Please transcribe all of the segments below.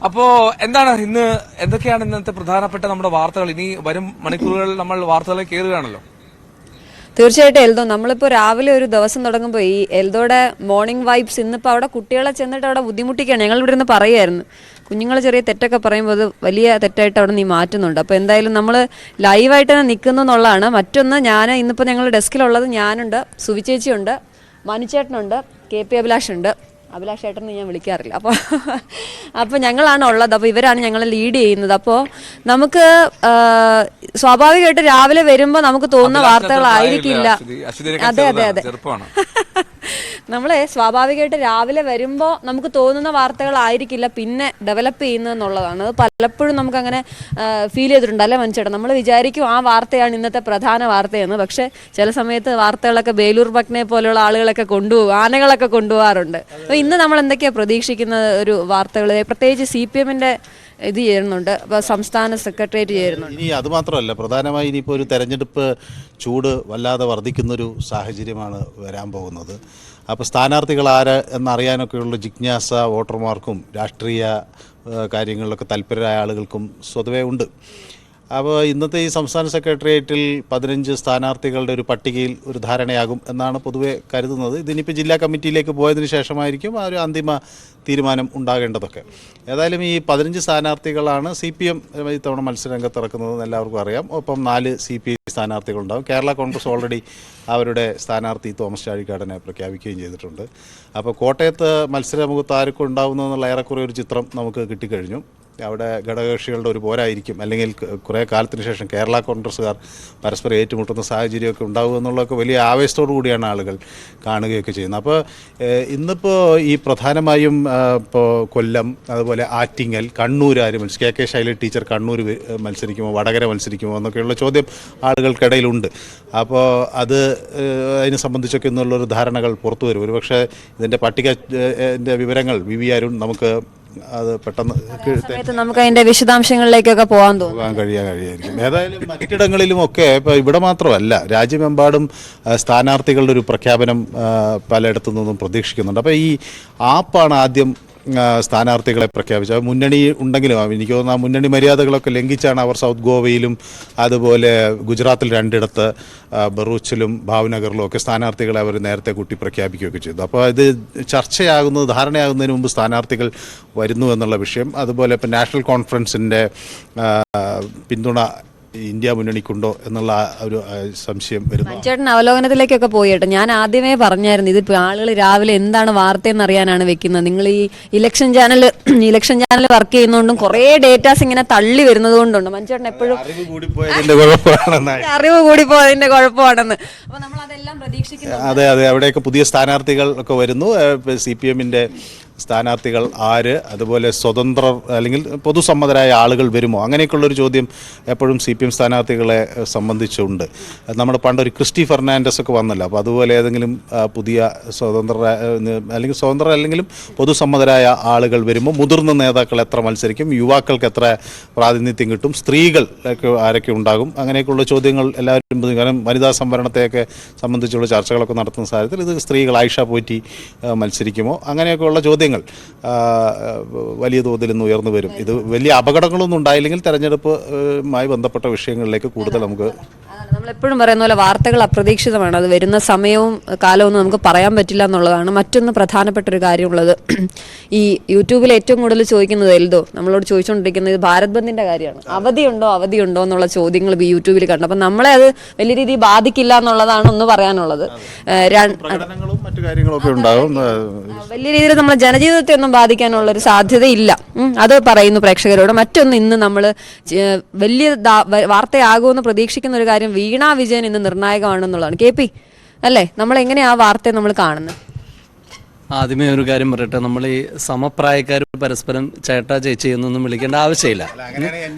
അപ്പോ എന്താണ് എന്തൊക്കെയാണ് ഇന്നത്തെ പ്രധാനപ്പെട്ട നമ്മുടെ വാർത്തകൾ? ഇനി വരും മണിക്കൂറുകളിൽ നമ്മൾ വാർത്തകളിലേക്ക് കയറുകയാണല്ലോ. തീർച്ചയായിട്ടും എൽദോ, നമ്മളിപ്പോൾ രാവിലെ ഒരു ദിവസം തുടങ്ങുമ്പോൾ ഈ എൽദോയുടെ മോർണിംഗ് വൈബ്സ് ഇന്നിപ്പോൾ അവിടെ കുട്ടികളെ ചെന്നിട്ട് അവിടെ ബുദ്ധിമുട്ടിക്കുകയാണ്. ഞങ്ങൾ ഇവിടെ നിന്ന് പറയുമായിരുന്നു, കുഞ്ഞുങ്ങൾ ചെറിയ തെറ്റൊക്കെ പറയുമ്പോൾ അത് വലിയ തെറ്റായിട്ട് അവിടെ നീ മാറ്റുന്നുണ്ട്. അപ്പോൾ എന്തായാലും നമ്മൾ ലൈവായിട്ട് തന്നെ നിൽക്കുന്നു എന്നുള്ളതാണ്. മറ്റൊന്ന്, ഇന്നിപ്പോൾ ഞങ്ങൾ ഡെസ്കിലുള്ളത് ഞാനുണ്ട്, സുവിചേച്ചിയുണ്ട്, മനുചേട്ടനുണ്ട്, KP അഭിലാഷുണ്ട്. അഭിലാഷേട്ടൻ ഞാൻ വിളിക്കാറില്ല. അപ്പോൾ ഞങ്ങളാണ് ഉള്ളത്. അപ്പോൾ ഇവരാണ് ഞങ്ങളെ ലീഡ് ചെയ്യുന്നത്. അപ്പോൾ നമുക്ക് സ്വാഭാവികമായിട്ട് രാവിലെ വരുമ്പോൾ നമുക്ക് തോന്നുന്ന വാർത്തകളായിരിക്കില്ല. അതെ നമ്മളെ സ്വാഭാവികമായിട്ട് രാവിലെ വരുമ്പോൾ നമുക്ക് തോന്നുന്ന വാർത്തകളായിരിക്കില്ല പിന്നെ ഡെവലപ്പ് ചെയ്യുന്നതെന്നുള്ളതാണ്. അത് പലപ്പോഴും നമുക്കങ്ങനെ ഫീൽ ചെയ്തിട്ടുണ്ട്, അല്ലേ മനുഷ്യട്ടൻ? നമ്മൾ വിചാരിക്കും ആ വാർത്തയാണ് ഇന്നത്തെ പ്രധാന വാർത്തയെന്ന്. പക്ഷേ ചില സമയത്ത് വാർത്തകളൊക്കെ ബേലൂർ ഭക്നെ പോലെയുള്ള ആളുകളൊക്കെ ആനകളൊക്കെ കൊണ്ടുപോകാറുണ്ട്. അപ്പോൾ ഇന്ന് നമ്മൾ എന്തൊക്കെയാണ് പ്രതീക്ഷിക്കുന്ന ഒരു വാർത്തകൾ? പ്രത്യേകിച്ച് CPM-ന്റെ ഇത് ചെയ്യുന്നുണ്ട്, സംസ്ഥാന സെക്രട്ടേറിയറ്റ് ചെയ്യുന്നുണ്ട്. ഇനി അതുമാത്രമല്ല, പ്രധാനമായി ഇനിയിപ്പോൾ ഒരു തെരഞ്ഞെടുപ്പ് ചൂട് വല്ലാതെ വർദ്ധിക്കുന്നൊരു സാഹചര്യമാണ് വരാൻ പോകുന്നത്. അപ്പോൾ സ്ഥാനാർത്ഥികൾ ആര് എന്നറിയാനൊക്കെയുള്ള ജിജ്ഞാസ വോട്ടർമാർക്കും രാഷ്ട്രീയ കാര്യങ്ങളിലൊക്കെ താല്പര്യരായ ആളുകൾക്കും സ്വതവേ ഉണ്ട്. അപ്പോൾ ഇന്നത്തെ ഈ സംസ്ഥാന സെക്രട്ടേറിയറ്റിൽ 15 സ്ഥാനാർത്ഥികളുടെ ഒരു പട്ടികയിൽ ഒരു ധാരണയാകും എന്നാണ് പൊതുവെ കരുതുന്നത്. ഇതിനിപ്പോൾ ജില്ലാ കമ്മിറ്റിയിലേക്ക് പോയതിന് ശേഷമായിരിക്കും ആ ഒരു അന്തിമ തീരുമാനം ഉണ്ടാകേണ്ടതൊക്കെ. ഏതായാലും ഈ 15 സ്ഥാനാർത്ഥികളാണ് CPM ഇത്തവണ മത്സരരംഗത്ത് ഇറക്കുന്നതെന്ന് എല്ലാവർക്കും അറിയാം. ഒപ്പം 4 CPI സ്ഥാനാർത്ഥികളുണ്ടാകും. കേരള കോൺഗ്രസ് ഓൾറെഡി അവരുടെ സ്ഥാനാർത്ഥി തോമസ് ചാഴിക്കാടനെ പ്രഖ്യാപിക്കുകയും ചെയ്തിട്ടുണ്ട്. അപ്പോൾ കോട്ടയത്ത് മത്സരമുഖത്ത് ആർക്കും ഉണ്ടാകുന്നതെന്നുള്ള ഏറെക്കുറെ ഒരു ചിത്രം നമുക്ക് കിട്ടിക്കഴിഞ്ഞു. അവിടെ ഘടകകക്ഷികളുടെ ഒരു പോരായിരിക്കും, അല്ലെങ്കിൽ കുറേ കാലത്തിന് ശേഷം കേരള കോൺഗ്രസ്സുകാർ പരസ്പരം ഏറ്റുമുട്ടുന്ന സാഹചര്യമൊക്കെ ഉണ്ടാകും എന്നുള്ളതൊക്കെ വലിയ ആവേശത്തോടു കൂടിയാണ് ആളുകൾ കാണുകയൊക്കെ ചെയ്യുന്നത്. അപ്പോൾ ഇന്നിപ്പോൾ ഈ പ്രധാനമായും ഇപ്പോൾ കൊല്ലം, അതുപോലെ ആറ്റിങ്ങൽ, കണ്ണൂർ ആര് KK ശൈലജ ടീച്ചർ കണ്ണൂർ മത്സരിക്കുമോ, വടകര മത്സരിക്കുമോ എന്നൊക്കെയുള്ള ചോദ്യം ആളുകൾക്കിടയിലുണ്ട്. അപ്പോൾ അതിനെ സംബന്ധിച്ചൊക്കെ എന്നുള്ളൊരു ധാരണകൾ പുറത്തു വരും. ഒരുപക്ഷെ ഇതിൻ്റെ പട്ടികൻ്റെ വിവരങ്ങൾ VV അരുൺ നമുക്ക് അത് പെട്ടെന്ന് നമുക്ക് അതിന്റെ വിശദാംശങ്ങളിലേക്കൊക്കെ പോകാൻ കഴിയായിരിക്കും. ഏതായാലും മറ്റിടങ്ങളിലുമൊക്കെ ഇപ്പോൾ ഇവിടെ മാത്രമല്ല, രാജ്യമെമ്പാടും സ്ഥാനാർത്ഥികളുടെ ഒരു പ്രഖ്യാപനം പലയിടത്തു നിന്നും പ്രതീക്ഷിക്കുന്നുണ്ട്. അപ്പോൾ ഈ ആപ്പാണ് ആദ്യം സ്ഥാനാർത്ഥികളെ പ്രഖ്യാപിച്ചത്. മുന്നണി ഉണ്ടെങ്കിലും എനിക്ക് തോന്നുന്നു ആ മുന്നണി മര്യാദകളൊക്കെ ലംഘിച്ചാണ് അവർ സൗത്ത് ഗോവയിലും അതുപോലെ ഗുജറാത്തിൽ 2 ബറൂച്ചിലും ഭാവ്നഗറിലും ഒക്കെ സ്ഥാനാർത്ഥികളെ അവർ നേരത്തെ കൂട്ടി പ്രഖ്യാപിക്കുകയൊക്കെ ചെയ്തു. അപ്പോൾ ഇത് ചർച്ചയാകുന്നത്, ധാരണയാകുന്നതിന് മുമ്പ് സ്ഥാനാർത്ഥികൾ വരുന്നു എന്നുള്ള വിഷയം. അതുപോലെ ഇപ്പോൾ നാഷണൽ കോൺഫറൻസിൻ്റെ പിന്തുണ ഇന്ത്യ മുന്നണിക്കുണ്ടോ എന്നുള്ള ഒരു സംശയം വരുന്നു. ചേട്ടൻ അവലോകനത്തിലേക്കൊക്കെ പോയിട്ട് ഞാൻ ആദ്യമേ പറഞ്ഞായിരുന്നു, ഇതിപ്പോൾ ആളുകൾ രാവിലെ എന്താണ് വാർത്തയെന്ന് അറിയാനാണ് വെക്കുന്നത്. നിങ്ങൾ ഈ ഇലക്ഷൻ ചാനൽ വർക്ക് ചെയ്യുന്നതുകൊണ്ടും കുറേ ഡേറ്റാസ് ഇങ്ങനെ തള്ളി വരുന്നത് കൊണ്ടുണ്ട് മഞ്ചേട്ടൻ എപ്പോഴും അറിവ് കൂടിപ്പോയതിന്റെ കുഴപ്പമാണെന്ന്. അപ്പോൾ നമ്മൾ അതെല്ലാം പ്രതീക്ഷിക്കുന്നു. അതെ, അവിടെയൊക്കെ പുതിയ സ്ഥാനാർത്ഥികൾ ഒക്കെ വരുന്നു. CPM-ന്റെ സ്ഥാനാർത്ഥികൾ ആര്, അതുപോലെ സ്വതന്ത്രർ അല്ലെങ്കിൽ പൊതുസമ്മതരായ ആളുകൾ വരുമോ, അങ്ങനെയൊക്കെയുള്ളൊരു ചോദ്യം എപ്പോഴും CPM സ്ഥാനാർത്ഥികളെ സംബന്ധിച്ചുണ്ട്. നമ്മുടെ പണ്ടൊരു ക്രിസ്റ്റി ഫെർണാണ്ടസ് ഒക്കെ വന്നല്ലോ. അപ്പോൾ അതുപോലെ ഏതെങ്കിലും പുതിയ സ്വതന്ത്രർ അല്ലെങ്കിലും പൊതുസമ്മതരായ ആളുകൾ വരുമ്പോൾ മുതിർന്ന നേതാക്കൾ എത്ര മത്സരിക്കും, യുവാക്കൾക്ക് എത്ര പ്രാതിനിധ്യം കിട്ടും, സ്ത്രീകൾ ആരൊക്കെ ഉണ്ടാകും, അങ്ങനെയൊക്കെയുള്ള ചോദ്യങ്ങൾ എല്ലാവരും. കാരണം വനിതാ സംവരണത്തെയൊക്കെ സംബന്ധിച്ചുള്ള ചർച്ചകളൊക്കെ നടത്തുന്ന സാഹചര്യത്തിൽ ഇത് സ്ത്രീകൾ ആയിഷ പോറ്റി മത്സരിക്കുമോ, അങ്ങനെയൊക്കെയുള്ള ചോദ്യങ്ങൾ വലിയ തോതിൽ ഇന്ന് ഉയർന്നു വരും. ഇത് വലിയ അപകടങ്ങളൊന്നും ഉണ്ടായില്ലെങ്കിൽ തെരഞ്ഞെടുപ്പുമായി ബന്ധപ്പെട്ട വിഷയങ്ങളിലേക്ക് കൂടുതൽ നമുക്ക് നമ്മളെപ്പോഴും പറയുന്ന പോലെ വാർത്തകൾ അപ്രതീക്ഷിതമാണ്. അത് വരുന്ന സമയവും കാലവും ഒന്നും നമുക്ക് പറയാൻ പറ്റില്ല എന്നുള്ളതാണ്. മറ്റൊന്ന് പ്രധാനപ്പെട്ട ഒരു കാര്യമുള്ളത്, ഈ യൂട്യൂബിൽ ഏറ്റവും കൂടുതൽ ചോദിക്കുന്നത് എൽദോ നമ്മളോട് ചോദിച്ചുകൊണ്ടിരിക്കുന്നത് ഇത് ഭാരത് ബന്ദിന്റെ കാര്യമാണ്. അവധിയുണ്ടോ എന്നുള്ള ചോദ്യങ്ങൾ ഇപ്പോൾ യൂട്യൂബിൽ കണ്ടു. അപ്പം നമ്മളെ അത് വലിയ രീതിയിൽ ബാധിക്കില്ല എന്നുള്ളതാണ് ഒന്ന് പറയാനുള്ളത്. വലിയ രീതിയിൽ നമ്മളെ ജനജീവിതത്തെ ഒന്നും ബാധിക്കാനുള്ളൊരു സാധ്യതയില്ല, അത് പറയുന്നു പ്രേക്ഷകരോട്. മറ്റൊന്ന്, ഇന്ന് നമ്മൾ വലിയ വാർത്തയാകുമെന്ന് പ്രതീക്ഷിക്കുന്ന ഒരു കാര്യം, വീണ വിജയൻ ഇന്ന് നിർണായകമാണെന്നുള്ളതാണ്. KP അല്ലേ, നമ്മൾ എങ്ങനെയാ ആ വാർത്തയെ നമ്മൾ കാണുന്നത്? ആദ്യമേ ഒരു കാര്യം പറയട്ടെ, നമ്മൾ ഈ സമപ്രായക്കാർ പരസ്പരം ചേട്ടാ ചേച്ചി എന്നൊന്നും വിളിക്കേണ്ട ആവശ്യമില്ല.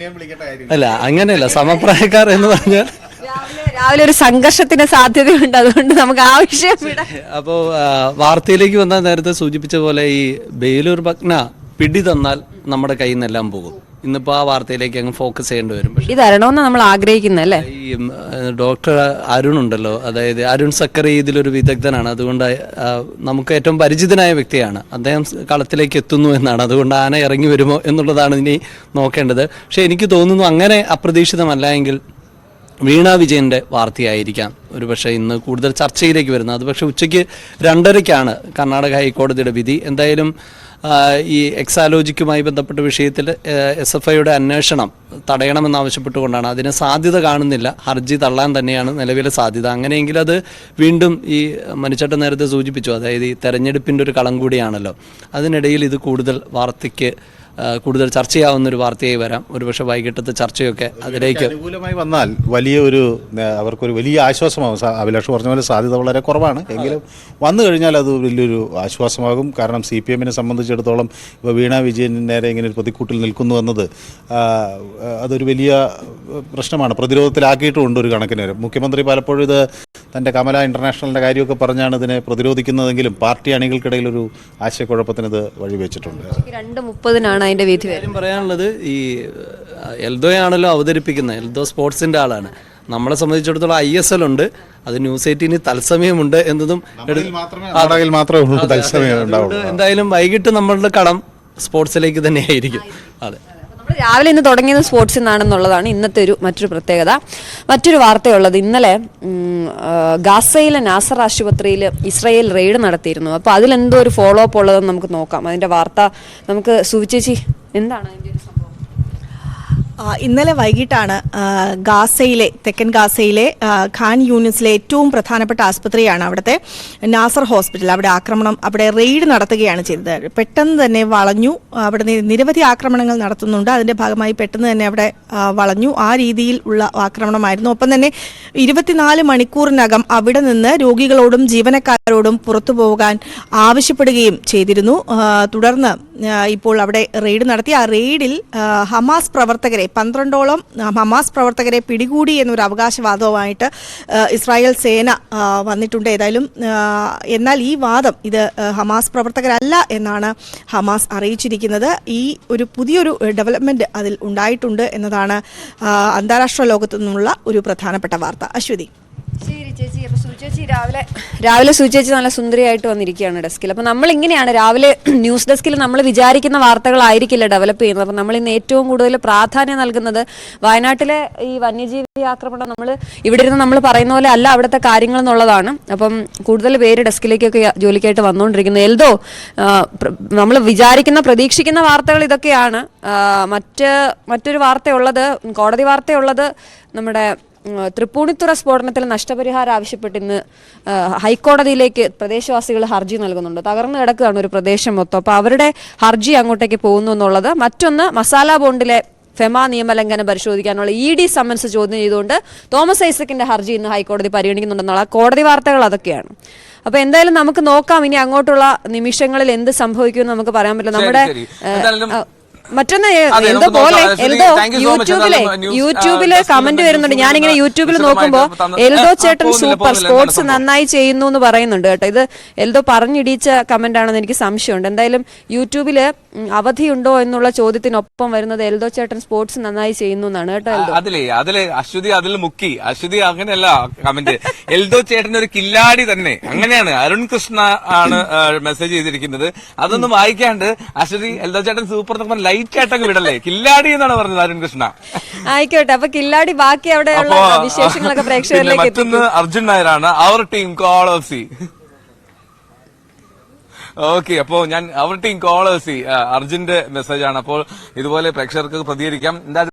അല്ല, അങ്ങനെയല്ല. സമപ്രായക്കാർ എന്ന് പറഞ്ഞാൽ രാവിലെ ഒരു സംഘർഷത്തിന് സാധ്യതയുണ്ട്, അതുകൊണ്ട് നമുക്ക് ആവശ്യം. അപ്പോൾ വാർത്തയിലേക്ക് വന്നാൽ നേരത്തെ സൂചിപ്പിച്ച പോലെ ഈ ബേലൂർ ഭഗ്ന പിടി തന്നാൽ നമ്മുടെ കയ്യിൽ നിന്നെല്ലാം പോകും. ഇന്നിപ്പോൾ ആ വാർത്തയിലേക്ക് അങ്ങ് ഫോക്കസ് ചെയ്യേണ്ടി വരും. പക്ഷേ ഇത് അരണോന്ന് നമ്മൾ ആഗ്രഹിക്കുന്നല്ലേ. ഈ ഡോക്ടർ അരുൺ ഉണ്ടല്ലോ, അതായത് അരുൺ സക്കറി ഇതിലൊരു വിദഗ്ധനാണ്. അതുകൊണ്ട് നമുക്ക് ഏറ്റവും പരിചിതനായ വ്യക്തിയാണ്. അദ്ദേഹം കളത്തിലേക്ക് എത്തുന്നു എന്നാണ്. അതുകൊണ്ട് ആന ഇറങ്ങി വരുമോ എന്നുള്ളതാണ് ഇനി നോക്കേണ്ടത്. പക്ഷേ എനിക്ക് തോന്നുന്നു അങ്ങനെ അപ്രതീക്ഷിതമല്ല എങ്കിൽ വീണ വിജയൻ്റെ വാർത്തയായിരിക്കാം ഒരുപക്ഷെ ഇന്ന് കൂടുതൽ ചർച്ചയിലേക്ക് വരുന്നത്. അത് പക്ഷേ ഉച്ചയ്ക്ക് 2:30-ക്കാണ് കർണാടക ഹൈക്കോടതിയുടെ വിധി. എന്തായാലും ഈ എക്സാലോജിക്കുമായി ബന്ധപ്പെട്ട വിഷയത്തിൽ SFIയുടെ അന്വേഷണം തടയണമെന്നാവശ്യപ്പെട്ടുകൊണ്ടാണ്. അതിന് സാധ്യത കാണുന്നില്ല. ഹർജി തള്ളാൻ തന്നെയാണ് നിലവിലെ സാധ്യത. അങ്ങനെയെങ്കിൽ അത് വീണ്ടും ഈ മനുച്ചേട്ടൻ നേരത്തെ സൂചിപ്പിച്ചു, അതായത് ഈ തെരഞ്ഞെടുപ്പിൻ്റെ ഒരു കളം കൂടിയാണല്ലോ. അതിനിടയിൽ ഇത് കൂടുതൽ വാർത്തയ്ക്ക് കൂടുതൽ ചർച്ചയാവുന്നൊരു വാർത്തയായി വരാം. ഒരുപക്ഷെ വൈകിട്ടത്തെ ചർച്ചയൊക്കെ അതിലേക്ക് അനുകൂലമായി വന്നാൽ അവർക്കൊരു വലിയ ആശ്വാസമാകും. അഭിലാഷ് പറഞ്ഞ പോലെ സാധ്യത വളരെ കുറവാണ്. എങ്കിലും വന്നു കഴിഞ്ഞാൽ അത് വലിയൊരു ആശ്വാസമാകും. കാരണം CPM-നെ സംബന്ധിച്ചിടത്തോളം ഇപ്പോൾ വീണ വിജയന് നേരെ ഇങ്ങനെ ഒരു പ്രതിക്കൂട്ടിൽ നിൽക്കുന്നു എന്നത് അതൊരു വലിയ പ്രശ്നമാണ്. പ്രതിരോധത്തിലാക്കിയിട്ടുമുണ്ട് ഒരു കണക്കിന്. മുഖ്യമന്ത്രി പലപ്പോഴും ഇത് തൻ്റെ കമല ഇൻ്റർനാഷണലിൻ്റെ കാര്യമൊക്കെ പറഞ്ഞാണ് ഇതിനെ പ്രതിരോധിക്കുന്നതെങ്കിലും പാർട്ടി അണികൾക്കിടയിൽ ഒരു ആശയക്കുഴപ്പത്തിന് ഇത് വഴിവെച്ചിട്ടുണ്ട്. 2:30-നാണ് അതിന്റെ വിധി വരും. പറയാനുള്ളത് ഈ എൽദോയാണല്ലോ അവതരിപ്പിക്കുന്നത്. എൽദോ സ്പോർട്സിന്റെ ആളാണ്. നമ്മളെ സംബന്ധിച്ചിടത്തോളം ISL ഉണ്ട്, അത് ന്യൂസ് 18 തത്സമയമുണ്ട് എന്നതും എന്തായാലും വൈകിട്ട് നമ്മളുടെ കടം സ്പോർട്സിലേക്ക് തന്നെയായിരിക്കും. അതെ, രാവിലെ ഇന്ന് തുടങ്ങിയത് സ്പോർട്സിൽ നിന്നാണെന്നുള്ളതാണ് ഇന്നത്തെ മറ്റൊരു പ്രത്യേകത. മറ്റൊരു വാർത്തയുള്ളത്, ഇന്നലെ ഗാസയിലെ നാസർ ആശുപത്രിയിൽ ഇസ്രായേൽ റെയ്ഡ് നടത്തിയിരുന്നു. അപ്പോൾ അതിലെന്തോ ഒരു ഫോളോ അപ്പ് ഉള്ളതെന്ന് നമുക്ക് നോക്കാം. അതിന്റെ വാർത്ത നമുക്ക് സുവിച്ചേച്ചി, എന്താണ് അതിന്റെ ഒരു സംഭവം? ഇന്നലെ വൈകിട്ടാണ് തെക്കൻ ഗാസയിലെ ഖാൻ യൂണിസിലെ ഏറ്റവും പ്രധാനപ്പെട്ട ആസ്പത്രിയാണ് അവിടുത്തെ നാസർ ഹോസ്പിറ്റൽ. അവിടെ റെയ്ഡ് നടത്തുകയാണ് ചെയ്തത്. പെട്ടെന്ന് തന്നെ വളഞ്ഞു. അവിടെ നിരവധി ആക്രമണങ്ങൾ നടത്തുന്നുണ്ട്. അതിന്റെ ഭാഗമായി പെട്ടെന്ന് തന്നെ അവിടെ വളഞ്ഞു. ആ രീതിയിൽ ഉള്ള ആക്രമണമായിരുന്നു. ഒപ്പം തന്നെ 24 മണിക്കൂറിനകം അവിടെ നിന്ന് രോഗികളോടും ജീവനക്കാരോടും പുറത്തു പോകാൻ ആവശ്യപ്പെടുകയും ചെയ്തിരുന്നു. തുടർന്ന് ഇപ്പോൾ അവിടെ റെയ്ഡ് നടത്തി. ആ റെയ്ഡിൽ ഹമാസ് പ്രവർത്തകരെ 12ഓളം ഹമാസ് പ്രവർത്തകരെ പിടികൂടി എന്നൊരു അവകാശവാദവുമായിട്ട് ഇസ്രായേൽ സേന വന്നിട്ടുണ്ട്. എന്നാൽ ഈ വാദം ഇത് ഹമാസ് പ്രവർത്തകരല്ല എന്നാണ് ഹമാസ് അറിയിച്ചിരിക്കുന്നത്. ഈ പുതിയൊരു ഡെവലപ്മെന്റ് അതിൽ ഉണ്ടായിട്ടുണ്ട് എന്നതാണ് അന്താരാഷ്ട്ര ലോകത്തു നിന്നുള്ള ഒരു പ്രധാനപ്പെട്ട വാർത്ത. അശ്വതി. ശരി ചേച്ചി. അപ്പൊ സുചേച്ചി രാവിലെ സുചേച്ചി നല്ല സുന്ദരിയായിട്ട് വന്നിരിക്കുകയാണ് ഡെസ്കിൽ. അപ്പൊ നമ്മൾ ഇങ്ങനെയാണ് രാവിലെ ന്യൂസ് ഡെസ്കിൽ നമ്മൾ വിചാരിക്കുന്ന വാർത്തകളായിരിക്കില്ല ഡെവലപ്പ് ചെയ്യുന്നത്. അപ്പൊ നമ്മൾ ഇന്ന് ഏറ്റവും കൂടുതൽ പ്രാധാന്യം നൽകുന്നത് വയനാട്ടിലെ ഈ വന്യജീവി ആക്രമണം നമ്മൾ ഇവിടെ ഇരുന്ന് നമ്മൾ പറയുന്ന പോലെ അല്ല അവിടുത്തെ കാര്യങ്ങൾ എന്നുള്ളതാണ്. അപ്പം കൂടുതൽ പേര് ഡെസ്കിലേക്കൊക്കെ ജോലിക്കായിട്ട് വന്നുകൊണ്ടിരിക്കുന്നത്. എൽദോ, നമ്മൾ വിചാരിക്കുന്ന പ്രതീക്ഷിക്കുന്ന വാർത്തകൾ ഇതൊക്കെയാണ്. മറ്റൊരു വാർത്തയുള്ളത്, കോടതി വാർത്തയുള്ളത്, നമ്മുടെ തൃപ്പൂണിത്തുറ സ്ഫോടനത്തിൽ നഷ്ടപരിഹാരം ആവശ്യപ്പെട്ട് ഇന്ന് ഹൈക്കോടതിയിലേക്ക് പ്രദേശവാസികൾ ഹർജി നൽകുന്നുണ്ട്. തകർന്നു കിടക്കുകയാണ് ഒരു പ്രദേശം മൊത്തം. അപ്പോൾ അവരുടെ ഹർജി അങ്ങോട്ടേക്ക് പോകുന്നു എന്നുള്ളത്. മറ്റൊന്ന്, മസാല ബോണ്ടിലെ ഫെമ നിയമലംഘനം പരിശോധിക്കാനുള്ള ED സമ്മൻസ് ചോദ്യം ചെയ്തുകൊണ്ട് തോമസ് ഐസക്കിന്റെ ഹർജി ഇന്ന് ഹൈക്കോടതി പരിഗണിക്കുന്നുണ്ടെന്നുള്ള കോടതി വാർത്തകൾ അതൊക്കെയാണ്. അപ്പൊ എന്തായാലും നമുക്ക് നോക്കാം ഇനി അങ്ങോട്ടുള്ള നിമിഷങ്ങളിൽ എന്ത് സംഭവിക്കുമെന്ന് നമുക്ക് പറയാൻ പറ്റില്ല. നമ്മുടെ മറ്റൊന്ന് യൂട്യൂബില് കമന്റ് വരുന്നുണ്ട്. ഞാനിങ്ങനെ യൂട്യൂബിൽ നോക്കുമ്പോ എൽദോ ചേട്ടൻ സൂപ്പർ, സ്പോർട്സ് നന്നായി ചെയ്യുന്നു എന്ന് പറയുന്നുണ്ട് കേട്ടോ. ഇത് എൽദോ പറഞ്ഞിടിച്ച കമന്റ് ആണെന്ന് എനിക്ക് സംശയമുണ്ട്. എന്തായാലും യൂട്യൂബില് അവധിയുണ്ടോ എന്നുള്ള ചോദ്യത്തിനൊപ്പം വരുന്നത് എൽദോ ചേട്ടൻ സ്പോർട്സ് നന്നായി ചെയ്യുന്നു എന്നാണ് കേട്ടോ. അതിലെ അശ്വതി അതിൽ മുക്കി. അശ്വതി അങ്ങനെയല്ല കമന്റ്. എൽദോ ചേട്ടൻ ഒരു കില്ലാടി തന്നെ, അങ്ങനെയാണ്. അരുൺ കൃഷ്ണ ആണ് മെസ്സേജ് ചെയ്തിരിക്കുന്നത്. അതൊന്നും വായിക്കാണ്ട് അശ്വതി എൽദോ ചേട്ടൻ സൂപ്പർ ലൈറ്റ് ആയിട്ടൊക്കെ വിടല്ലേ, കില്ലാടി എന്നാണ് പറഞ്ഞത് അരുൺ കൃഷ്ണ. ആയിക്കോട്ടെ. അപ്പൊ കില്ലാടി ബാക്കി അവിടെയുള്ള വിശേഷങ്ങളൊക്കെ പ്രേക്ഷകരിലേക്ക്. മറ്റൊന്ന് അർജുൻ നായരാണ്, അവർ team call of sea. Okay, അപ്പോ അവർ ടീം കോൾ ഓഫ് സി അർജുന്റെ മെസ്സേജാണ്. അപ്പോൾ ഇതുപോലെ പ്രേക്ഷകർക്ക് പ്രതികരിക്കാം. എന്താ